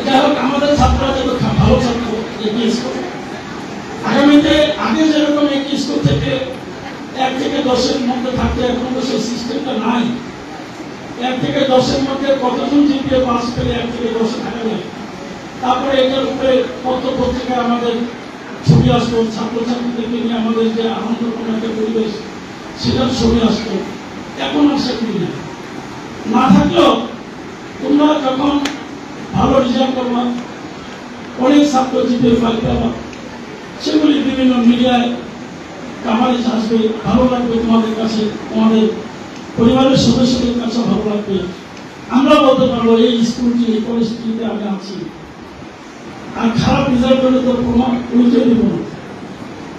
যাই হোক, আমাদের ছাত্ররা যত ভালো ছাত্র একই স্কুল, আগামীতে আগে যেরকম একই স্কুল থেকে 1 থেকে 10-এর মধ্যে থাকতে, এখন তো সেই সিস্টেমটা নাই। 1 থেকে 10-এর মধ্যে কতজন জিপিএ পাস পেলে 1 থেকে 10-এ থাকা যায়। তারপরে এটার উপরে পত্র পত্রিকায় আমাদের ছবি আসতো, ছাত্রছাত্রীদেরকে নিয়ে আমাদের যে আনন্দপূর্ণ একটা পরিবেশ, সেটার ছবি আসতো। এখন আর সেগুলি না থাকলেও তোমরা যখন ভালো রেজাল্ট করবা, অনেক ছাত্র জিপিএ পাবা, সেগুলি বিভিন্ন মিডিয়ায় কাভারেজ আসবে, ভালো লাগবে তোমাদের কাছে, তোমাদের পরিবারের সদস্যদের কাছে ভালো লাগবে। আমরা বলতে পারবো এই স্কুলটি এই পরিস্থিতিতে আমি আছি। আর খারাপ রেজাল্ট করলে তো উল্টে দিব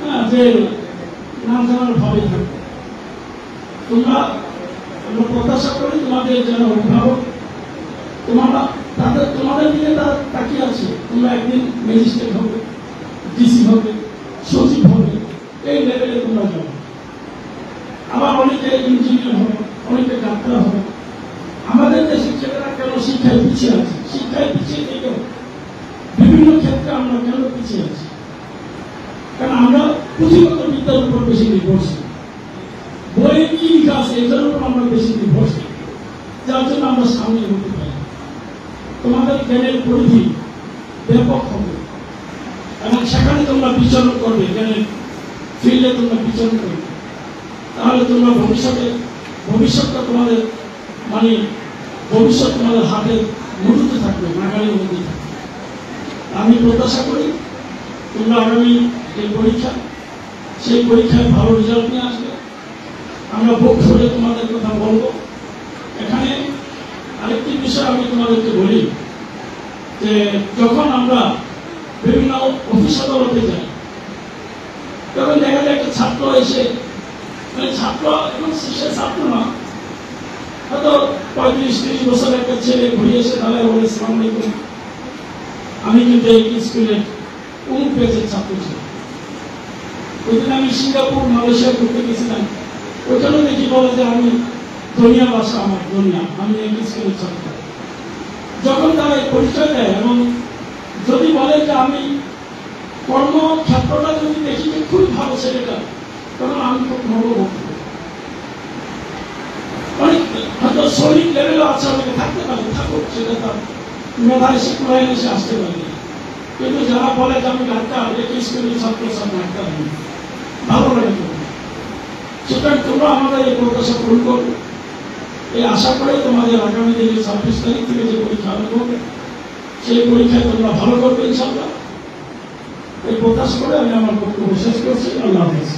না, যে নাম জানার ভাবে থাকবে। আমরা প্রত্যাশা করি তোমাদের যারা অভিভাবক, তোমাদের দিকে তারা তাকিয়ে আছে। তোমরা একদিন ম্যাজিস্ট্রেট হবে, ডিসি হবে, সচিব হবে, এই লেভেলে তোমরা যাবে। আবার অনেকে ইঞ্জিনিয়ার হবে, অনেকে ডাক্তার হবে। আমাদের দেশের ছেলেরা কেন শিক্ষায় পিছিয়ে আছে? শিক্ষায় পিছিয়ে থেকেও বিভিন্ন ক্ষেত্রে আমরা কেন পিছিয়ে আছি? কারণ আমরা পুঁথিগত বিদ্যার উপর বেশি নির্ভরশীল, বইয়ের কি বিকাশ এটার উপর আমরা বেশি নির্ভরশীল, যার জন্য আমরা সামনে এগোতে পারি। তোমাদের জ্ঞানের পরিধি ব্যাপক হবে এবং সেখানে তোমরা বিচরণ করবে, জ্ঞানের ফিল্ডে তোমরা বিচরণ করবে। তাহলে তোমরা ভবিষ্যৎটা তোমাদের ভবিষ্যৎ তোমাদের হাতের মুঠোতে থাকবে, নাগালের মধ্যে থাকবে। আমি প্রত্যাশা করি তোমরা আগামী এই পরীক্ষা, সেই পরীক্ষায় ভালো রেজাল্ট নিয়ে আসবে। আমরা বুক ফুলে তোমাদের কথা বলবো। এখানে আরেকটি বিষয় আমি তোমাদেরকে বলি, যে যখন আমরা বিভিন্ন অফিস আদালতে যাই, তখন দেখা যায় একটা ছাত্র এসে, ছাত্র এবং সে ছাত্র না, হয়তো 35-30 বছর একটা ছেলে ঘুরে এসে তাহলে বলে, আসসালামু আলাইকুম, আমি কিন্তু এই স্কুলের অমুক ব্যাচের ছাত্র ছিলাম। ওইদিন আমি সিঙ্গাপুর, মালয়েশিয়া ঘুরতে গেছিলাম, ওইখানে দেখি বলে যে আমি দুনিয়া ভাষা আমার দুনিয়া, আমি এই স্কুলের ছাত্র। যখন তারা পরিচয় দেয় এবং যদি বলে যে আমি কর্মক্ষেত্রটা যদি দেখি যে খুবই ভালো ছেলেটা, তখন আমি খুব গর্ববোধ করি। অনেক হয়তো শরীর লেভেলও আছে, অনেকে থাকতে পারে, থাকুক, সেটা তার মেধায় শিক্ষায় এসে আসতে পারে। কিন্তু যারা বলে যে আমি ডাক্তার, একই স্কুলের ছাত্র সব ডাক্তার, ভালো লাগে তোমার। সুতরাং তোমরা আমাদের এই প্রত্যাশা পূরণ করবে, এই আশা করে তোমাদের আগামী দিনে 26 তারিখ থেকে যে পরীক্ষা আরম্ভ হবে, সেই পরীক্ষায় তোমরা ভালো করবে ইনশাআল্লাহ। এই প্রত্যাশা করে আমি আমার বক্তব্য শেষ করছি। আল্লাহ হাফেজ।